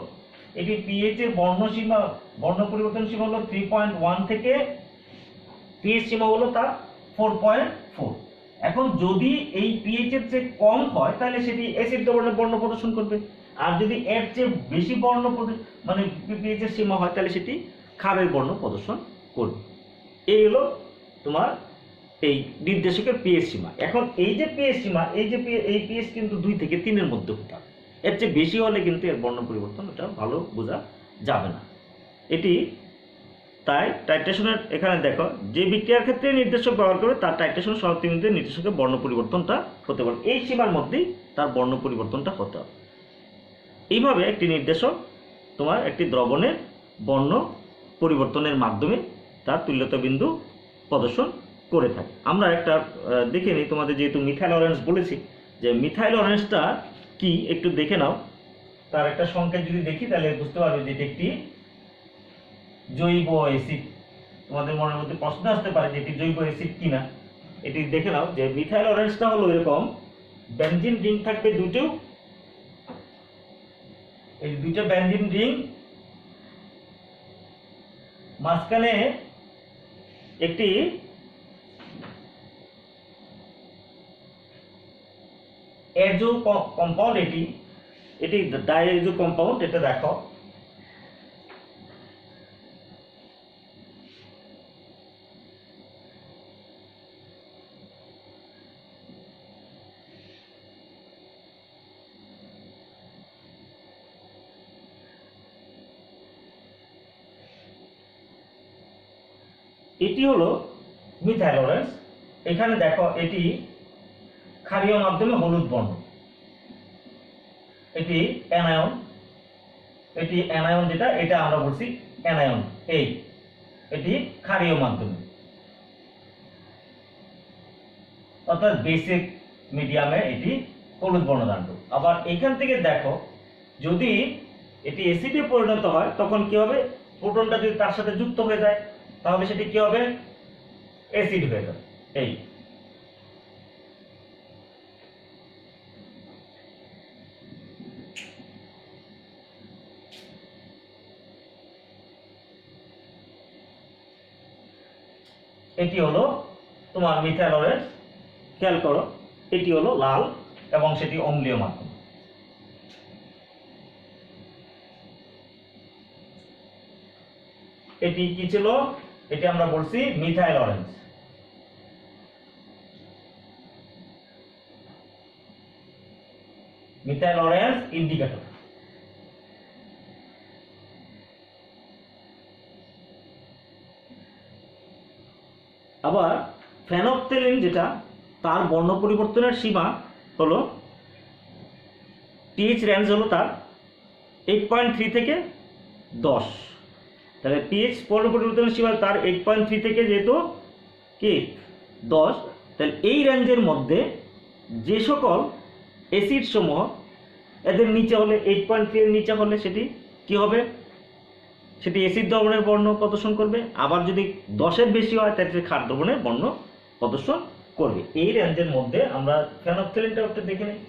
এটি পিএইচের বর্ণ পরিবর্তন সীমা হলো 3.1 থেকে পিএইচ সীমা হলো তার 4.4। এখন যদি এই পিএইচের চেয়ে কম হয়, তাহলে সেটি অ্যাসিড দ্রবণের বর্ণ প্রদর্শন করবে। আর যদি এর চেয়ে বেশি বর্ণ মানে পিএইচ এর সীমা হয় তাহলে সেটি ক্ষারের বর্ণ প্রদর্শন করবে। এই হলো তোমার এই নির্দেশকের পিএইচ সীমা। এখন এই যে পিএইচ সীমা, এই পিএইচ কিন্তু 2 থেকে 3 এর মধ্যে হতে হবে। এর চেয়ে বেশি হলে কিন্তু এর বর্ণ পরিবর্তন এটা ভালো বোঝা যাবে না। এটি তাই টাইট্রেশনের এখানে দেখো যে বিক্রিয়ার ক্ষেত্রে নির্দেশক ব্যবহার করে তার টাইট্রেশন সমাপ্তিবিন্দুতে নির্দেশকের বর্ণ পরিবর্তনটা হতে পারে, এই সীমার মধ্যেই তার বর্ণ পরিবর্তনটা হতে হবে। এইভাবে একটি নির্দেশক তোমার একটি দ্রবণের বর্ণ পরিবর্তনের মাধ্যমে তার তুল্যতা বিন্দু প্রদর্শন করে থাকে। আমরা একটা দেখে নিই, তোমাদের যেহেতু মিথাইল অরেঞ্জ বলেছি, যে মিথাইল অরেঞ্জটা কি একটু দেখে নাও। তার একটা সংকেত যদি দেখি তাহলে বুঝতে পারবে যে এটি একটি জৈব অ্যাসিড। তোমাদের মনের মধ্যে প্রশ্ন আসতে পারে যে এটি জৈব অ্যাসিড কিনা। এটি দেখে নাও যে মিথাইল অরেঞ্জটা হলো এরকম, বেনজিন রিং থাকবে দুটো, এই দুটো বেনজিন রিং, মাঝখানে একটি এজো কম্পাউন্ড, এটি ডাইএজো কম্পাউন্ড। এটা দেখো এটি হলো মিথাইল অরেঞ্জ। এখানে দেখো এটি ক্ষারীয় মাধ্যমে হলুদ বর্ণ, এটি অ্যানায়ন, এটি অ্যানায়ন যেটা এটা আমরা বলছি অ্যানায়ন, এটি ক্ষারীয় মাধ্যমে অর্থাৎ বেসিক মিডিয়ামে এটি হলুদ বর্ণ ধারণ করে। আবার এখান থেকে দেখো যদি এটি অ্যাসিডে পরিণত হয় তখন কি হবে, প্রোটনটা যদি তার সাথে যুক্ত হয়ে যায় তাহলে সেটি কি হবে, অ্যাসিড হয়ে যাবে। এটি হলো তোমার মিথাইল অরেঞ্জ। খেয়াল করো এটি হলো লাল এবং সেটি অম্লীয় মাধ্যম। এটি কি ছিল, এটি আমরা বলছি methyl orange. Methyl orange indicator. আবার ফেনফথেলিন যেটা, তার বর্ণ পরিবর্তনের সীমা হলো পিএইচ রেঞ্জ হলো তার 8.3 থেকে 10। তাহলে পিএইচ বর্ণ পরিবর্তনের সীমা তার 8.3 থেকে যেহেতু কি 10, তাহলে এই রেঞ্জের মধ্যে যে সকল অ্যাসিড সমূহ এদের নিচে হলে 8.3 এর নিচে হলে সেটি কি হবে, সেটি অ্যাসিড দ্রবণের বর্ণ প্রদর্শন করবে। আবার যদি 10-এর বেশি হয় তাহলে ক্ষার দ্রবণের বর্ণ প্রদর্শন করবে। এই রেঞ্জের মধ্যে আমরা ফেনফথেলিনটা একটু দেখে নিই।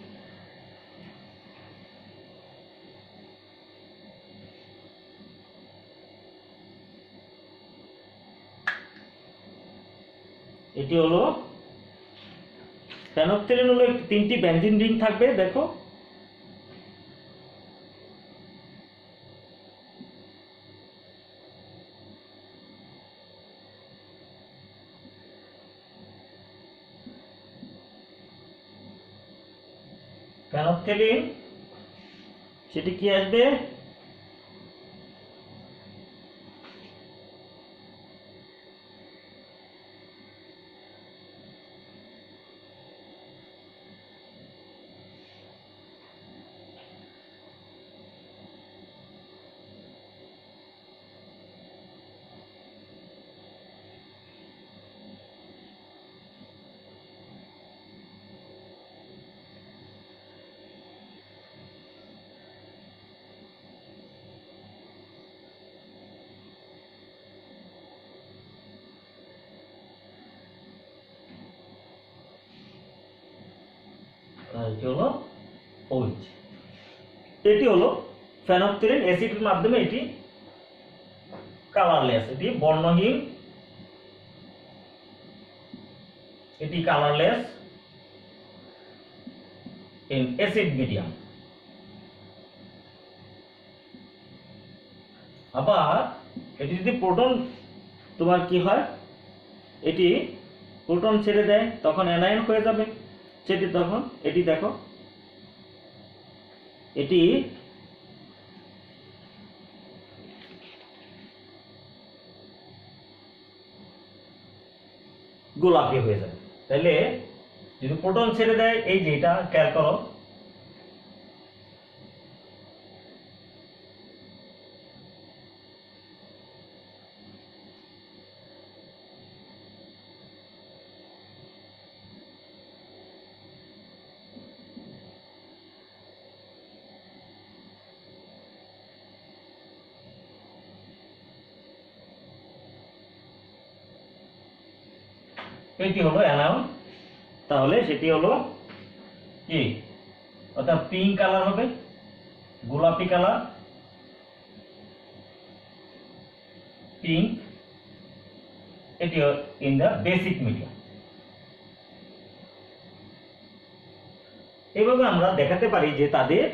এটি হলো ফেনফথেলিন, হলো 3টি বেনজিন রিং থাকবে। দেখো ফেনফথেলিন সেটি কি আসবে, এটি হলো OH। এটি হলো ফেনফথেলিন অ্যাসিডের মাধ্যমে এটি কালারলেস, এটি বর্ণহীন, এটি কালারলেস ইন অ্যাসিড মিডিয়াম। আবার এটি যদি প্রোটন তোমার কি হয়, এটি প্রোটন ছেড়ে দেয় তখন অ্যানায়ন হয়ে যাবে, সেটি তখন এটি দেখো এটি গোলাপি হয়ে যাবে। তাহলে যদি প্রোটন ছেড়ে দেয়, এই যে এটা খেয়াল করো, এটি হলো অ্যানায়ন। তাহলে সেটি হলো কি, অর্থাৎ পিঙ্ক কালার হবে, গোলাপি কালার, পিঙ্ক, এটি ইন দ্য বেসিক মিডিয়াম। এভাবে আমরা দেখাতে পারি যে তাদের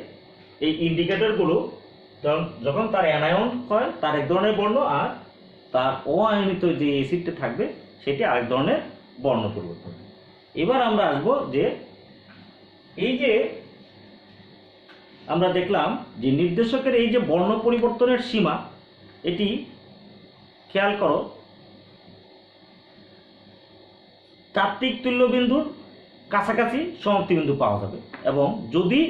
এই ইন্ডিকেটরগুলো যখন তার অ্যানায়ন হয় তার এক ধরনের বর্ণ, আর তার অআয়নিত যে অ্যাসিডটা থাকবে সেটি আরেক ধরনের বর্ণ পরিবর্তন। এবার আমরা আসবো যে এই যে আমরা দেখলাম যে নির্দেশকের এই যে বর্ণ পরিবর্তনের সীমা, এটি খেয়াল করো তাত্ত্বিক তুল্যবিন্দুর কাছাকাছি সমাপ্তি বিন্দু পাওয়া যাবে, এবং যদি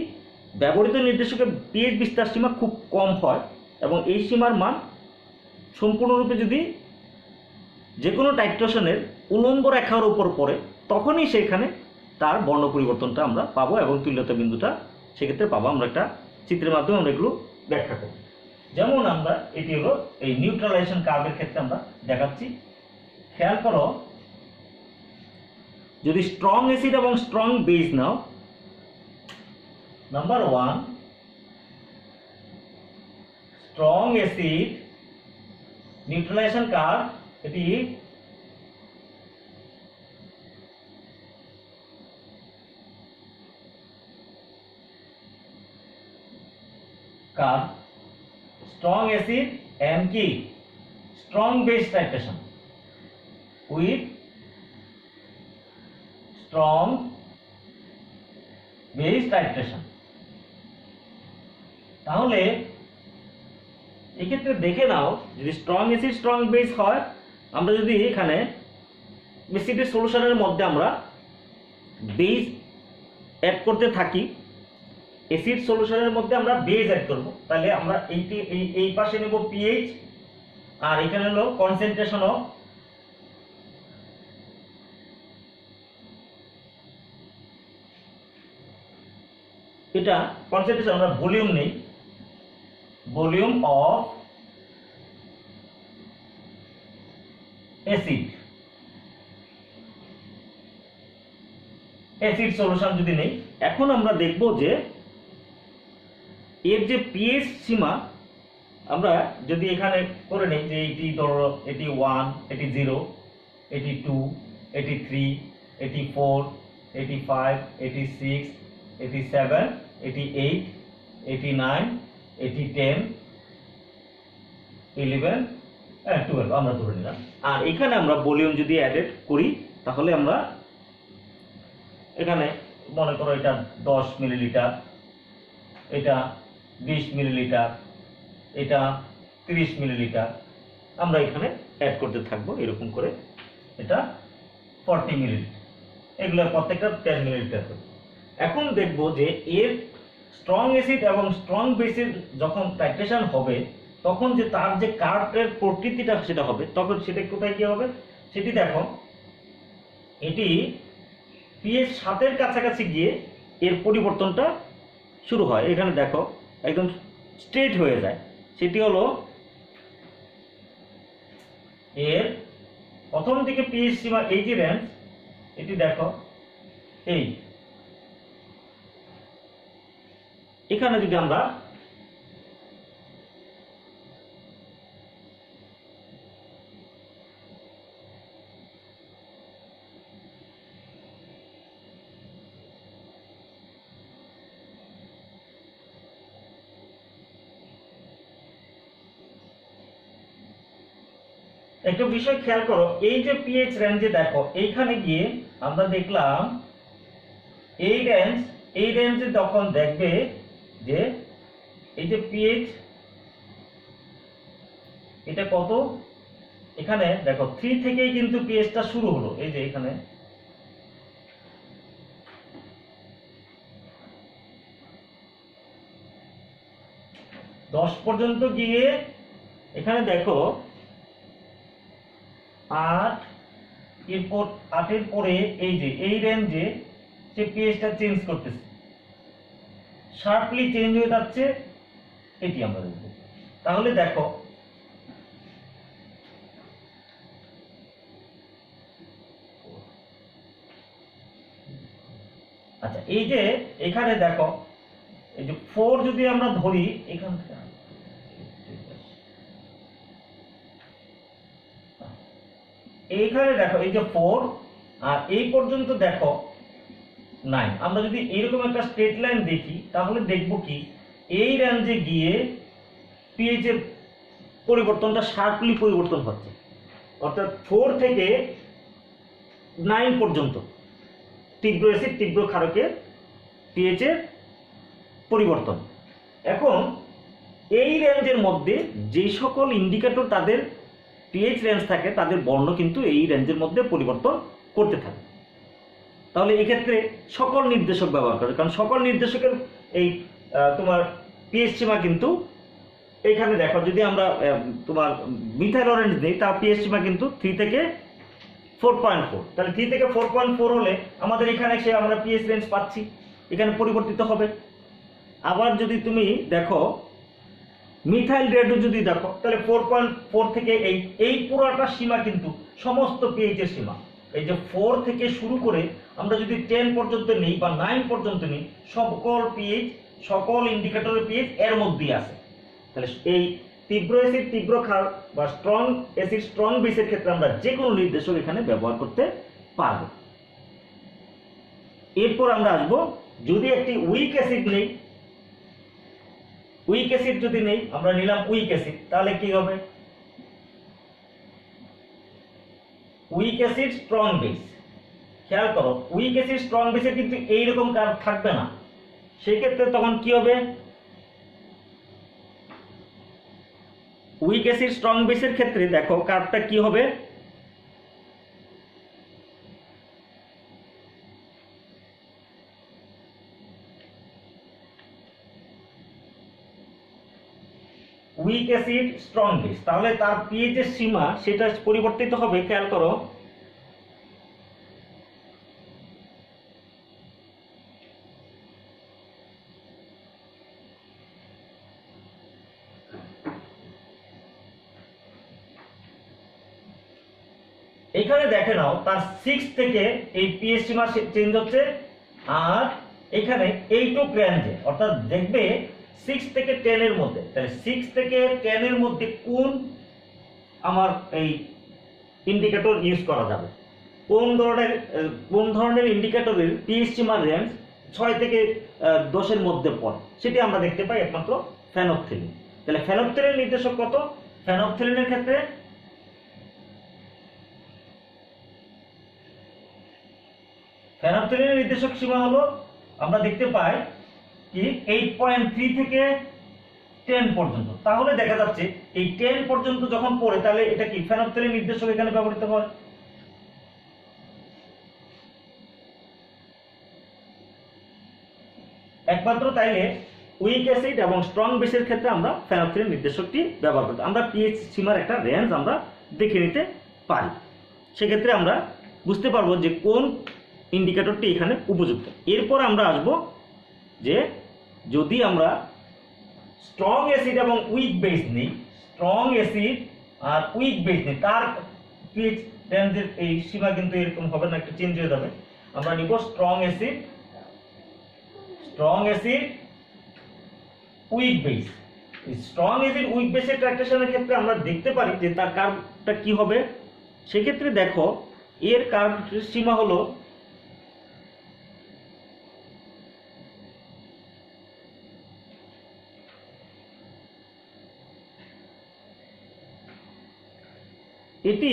ব্যবহৃত নির্দেশকের পিএইচ বিস্তার সীমা খুব কম হয় এবং এই সীমার মান সম্পূর্ণরূপে যদি যে কোনো টাইট্রেশনের উলম্ব রেখার উপর পড়ে, তখনই সেখানে তার বর্ণ পরিবর্তনটা আমরা পাবো এবং তুল্যতা বিন্দুটা সেক্ষেত্রে পাবো। আমরা একটা চিত্রের মাধ্যমে আমরা এগুলো ব্যাখ্যা করব। যেমন আমরা এটি হলো এই নিউট্রালাইজেশন কার্ভের ক্ষেত্রে আমরা দেখাচ্ছি। খেয়াল করো, যদি স্ট্রং অ্যাসিড এবং স্ট্রং বেস নাও, number 1 strong acid neutralization curve, এটি কার্ভ স্ট্রং অ্যাসিড and কি strong base titration with strong base titration. তাহলে এক্ষেত্রে দেখে নাও, যদি স্ট্রং অ্যাসিড স্ট্রং বেস হয়, আমরা যদি এখানে অ্যাসিডের সলিউশনের মধ্যে আমরা বেস অ্যাড করতে থাকি, অ্যাসিড সলিউশনের মধ্যে আমরা বেস অ্যাড করব, তাহলে আমরা এই পাশে নেব পিএইচ, আর এখানে হলো কনসেন্ট্রেশন অফ এটা কনসেন্ট্রেশন, আমরা ভলিউম নেই, volume of acid, acid solution যদি নেই। এখন আমরা দেখব যে এর যে পিএইচ সীমা, আমরা যদি এখানে করে নেই যে এটি ধরো এটি 1, এটি 0, এটি 2, এটি 3, এটি 4, এটি 5, এটি 6, এটি 7, এটি 8, এটি 9, এটি 10, 11, 12 আমরা ধরে নিলাম। আর এখানে আমরা ভলিউম যদি অ্যাডেড করি, তাহলে আমরা এখানে মনে করো এটা 10 মিলিলিটার, এটা 20 মিলিলিটার, এটা 30 মিলিলিটার, আমরা এখানে অ্যাড করতে থাকবো এরকম করে। এটা 40 মিলিলিটার, এগুলো প্রত্যেকটা 10 মিলিলিটার করে। এখন দেখবো যে এর স্ট্রং অ্যাসিড এবং স্ট্রং বেসের যখন টাইট্রেশন হবে, তখন যে তার যে কার্ভের প্রকৃতিটা সেটা হবে, তখন সেটা কোথায় কি হবে সেটি দেখো। এটি পিএইচ 7 কাছাকাছি গিয়ে এর পরিবর্তনটা শুরু হয়। এখানে দেখো একদম স্ট্রেট হয়ে যায়, সেটি হলো এর প্রথম দিকে পিএইচ সীমা এই যে রেঞ্জ, এটি দেখো এই এখানে যদি আমরা একটা বিষয় খেয়াল করো, এই যে পিএইচ রেঞ্জে দেখো এইখানে গিয়ে আমরা দেখলাম এই রেঞ্জে তখন দেখবে যে এই যে পিএইচ এটা কত, এখানে দেখো 3 থেকেই কিন্তু পিএইচটা শুরু হলো, এই যে এখানে দশ পর্যন্ত গিয়ে এখানে দেখো 8, এরপর 8-এর পরে এই যে এই রেঞ্জে সে পিএইচটা চেঞ্জ করতেছে, শার্পলি চেঞ্জ হয়ে যাচ্ছে, এটি আমরা দেখব। তাহলে দেখো আচ্ছা, এই যে এখানে দেখো এই যে 4 যদি আমরা ধরি এখান থেকে, এইখানে দেখো এই যে 4 আর এই পর্যন্ত দেখো 9। আমরা যদি এরকম একটা স্ট্রেট লাইন দেখি তাহলে দেখব কি এই রেঞ্জে গিয়ে পিএইচ এর পরিবর্তনটা শার্পলি পরিবর্তন হচ্ছে, অর্থাৎ 4 থেকে 9 পর্যন্ত তীব্র অ্যাসিড তীব্র ক্ষারকে পিএইচ এর পরিবর্তন। এখন এই রেঞ্জের মধ্যে যে সকল ইন্ডিকেটর তাদের পিএইচ রেঞ্জ থাকে তাদের বর্ণ কিন্তু এই রেঞ্জের মধ্যে পরিবর্তন করতে থাকে। তাহলে এই ক্ষেত্রে সকল নির্দেশক ব্যবহার করে, কারণ সকল নির্দেশকের এই তোমার পিএইচ সীমা কিন্তু এইখানে দেখো, যদি আমরা তোমার মিথাইল অরেঞ্জ দিই তার পিএইচ সীমা কিন্তু 3 থেকে 4.4, তাহলে 3 থেকে 4.4 হলে আমাদের এখানে সে আমরা পিএইচ রেঞ্জ পাচ্ছি, এখানে পরিবর্তিত হবে। আবার যদি তুমি দেখো মিথাইল রেডও যদি দেখো তাহলে 4.4 থেকে এই পুরোটা সীমা কিন্তু সমস্ত পিএইচ এর সীমা। এই যে 4 থেকে শুরু করে আমরা যদি 10 পর্যন্ত নিই বা 9 পর্যন্ত নিই, সকল পিএইচ সকল ইন্ডিকেটরের পিএইচ এর মধ্যেই আছে। তাহলে এই তীব্র অ্যাসিড তীব্র ক্ষার বা স্ট্রং অ্যাসিড স্ট্রং বেসের ক্ষেত্রে আমরা যে কোনো নির্দেশক এখানে ব্যবহার করতে পারবো। এরপর আমরা আসবো যদি একটি উইক অ্যাসিড নেই, উইক অ্যাসিড যদি নেই, আমরা নিলাম উইক অ্যাসিড, তাহলে কি হবে? Week acid strong base. খেয়াল করো উইক অ্যাসিড স্ট্রং বেসের কিন্তু এইরকম কার্ভ থাকবে না, সেই ক্ষেত্রে তখন কি হবে? উইক অ্যাসিড স্ট্রং বেসের ক্ষেত্রে দেখো কার্ভটা কি হবে? উইক অ্যাসিড স্ট্রং বেস, তাহলে তার পিএইচ এর সীমা সেটা পরিবর্তিত হবে। খেয়াল করো এখানে দেখে নাও তার 6 থেকে এই পিএইচ সীমা চেঞ্জ হচ্ছে, আর এখানে এইটুক রেঞ্জে, অর্থাৎ দেখবে 6 থেকে 10 এর মধ্যে। তাহলে 6 থেকে 10 এর মধ্যে কোন আমার এই ইন্ডিকেটর ইউজ করা যাবে, কোন ধরনের ইন্ডিকেটরের পিএইচ সীমার রেঞ্জ 6 থেকে 10 এর মধ্যে পড়ে, সেটি আমরা দেখতে পাই একমাত্র ফেনফথেলিন। তাহলে ফেনফথেলিন নির্দেশক কত? ফেনফথেলিনের ক্ষেত্রে ফেনফথেলিনের নির্দেশক সীমা হলো আমরা দেখতে পাই কি 8.3 থেকে 10 পর্যন্ত। তাহলে দেখা যাচ্ছে এই 10 পর্যন্ত যখন পড়ে তাহলে এটা কি ফেনফথেলিন নির্দেশক এখানে ব্যবহৃত হয়। একমাত্র তাইলে উইক অ্যাসিড এবং স্ট্রং বেসের ক্ষেত্রে আমরা ফেনফথেলিন নির্দেশকটি ব্যবহার করতে, আমরা পিএইচ সীমার একটা রেঞ্জ আমরা দেখে নিতে পারি। সেক্ষেত্রে আমরা বুঝতে পারবো যে কোন ইন্ডিকেটরটি এখানে উপযুক্ত। এরপর আমরা আসব যে যদি আমরা স্ট্রং অ্যাসিড এবং উইক বেস নিই, স্ট্রং অ্যাসিড আর উইক বেস নিই, তার পিএইচ রেঞ্জের এই সীমা কিন্তু এরকম হবে না, একটু চেঞ্জ হয়ে যাবে। আমরা নিব strong acid weak base. Strong acid weak বেসের ট্রাকটেশনের ক্ষেত্রে আমরা দেখতে পারি যে তার কার্ভটা কি হবে। সেক্ষেত্রে দেখো এর কার্ভ সীমা হলো এটি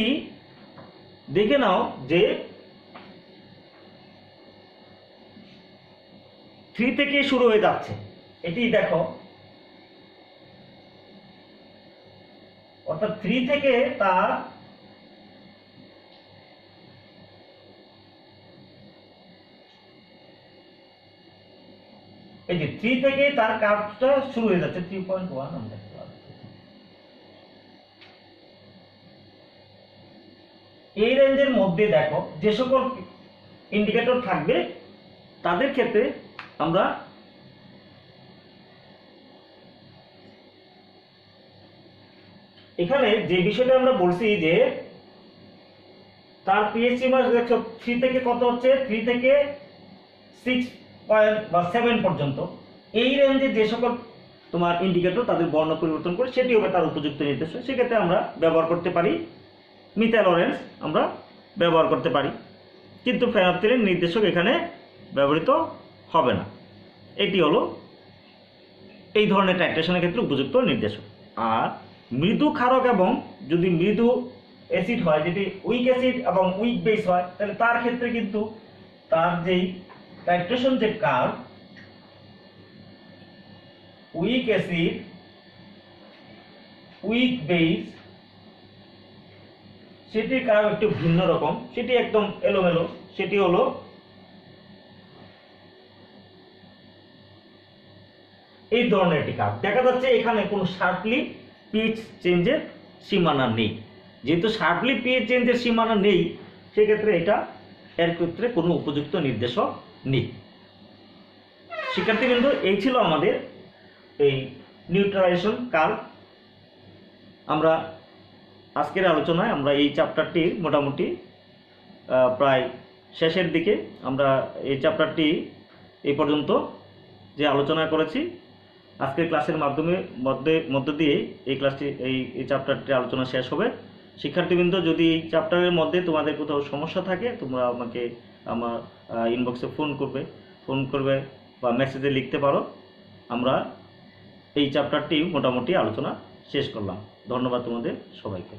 দেখে নাও যে 3 থেকে শুরু হয়ে যাচ্ছে। এটি দেখো, অর্থাৎ 3 থেকে তার এই যে 3 থেকে তার কার্ভটা শুরু হয়ে যাচ্ছে 3.1 আমরা দেখতে পাচ্ছি। এই রেঞ্জের মধ্যে দেখো যে সকল ইন্ডিকেটর থাকবে তাদের ক্ষেত্রে আমরা এখানে যে বিষয়টা আমরা বলছি যে তার পিএইচসি মাস দেখো 3 থেকে কত হচ্ছে, 3 থেকে 6 বা 7 পর্যন্ত, এই রেঞ্জে যে সকল তোমার ইন্ডিকেটর তাদের বর্ণ পরিবর্তন করে সেটি হবে তার উপযুক্ত নির্দেশক। সেক্ষেত্রে আমরা ব্যবহার করতে পারি মিথাইল অরেঞ্জ, আমরা ব্যবহার করতে পারি, কিন্তু ফেনফথেলিন নির্দেশক এখানে ব্যবহৃত হবে না। এটি হলো এই ধরনের টাইট্রেশনের ক্ষেত্রে উপযুক্ত নির্দেশক। আর মৃদু ক্ষারক এবং যদি মৃদু অ্যাসিড হয়, যেটি উইক অ্যাসিড এবং উইক বেস হয়, তাহলে তার ক্ষেত্রে কিন্তু তার যেই টাইট্রেশন যে curve, week acid weak base, সেটির কার্ভ একটু ভিন্ন রকম, সেটি একদম এলোমেলো। সেটি হলো এই ধরনের একটি কার্ভ দেখা যাচ্ছে। এখানে কোনো শার্পলি পিচ চেঞ্জের সীমানা নেই। যেহেতু শার্পলি পিচ চেঞ্জের সীমানা নেই, সেক্ষেত্রে এর ক্ষেত্রে কোনো উপযুক্ত নির্দেশক নেই। শিক্ষার্থীবৃন্দ, এই ছিল আমাদের এই নিউট্রালাইজেশন কার্ভ। আমরা আজকের আলোচনায় আমরা এই চ্যাপ্টারটির মোটামুটি প্রায় শেষের দিকে। আমরা এই চ্যাপ্টারটি এই পর্যন্ত যে আলোচনা করেছি, আজকের ক্লাসের মধ্য দিয়ে এই ক্লাসটি এই চ্যাপ্টারটির আলোচনা শেষ হবে। শিক্ষার্থীবৃন্দ, যদি এই চ্যাপ্টারের মধ্যে তোমাদের কোথাও সমস্যা থাকে, তোমরা আমাকে আমার ইনবক্সে ফোন করবে বা মেসেজে লিখতে পারো। আমরা এই চ্যাপ্টারটি মোটামুটি আলোচনা শেষ করলাম। ধন্যবাদ তোমাদের সবাইকে।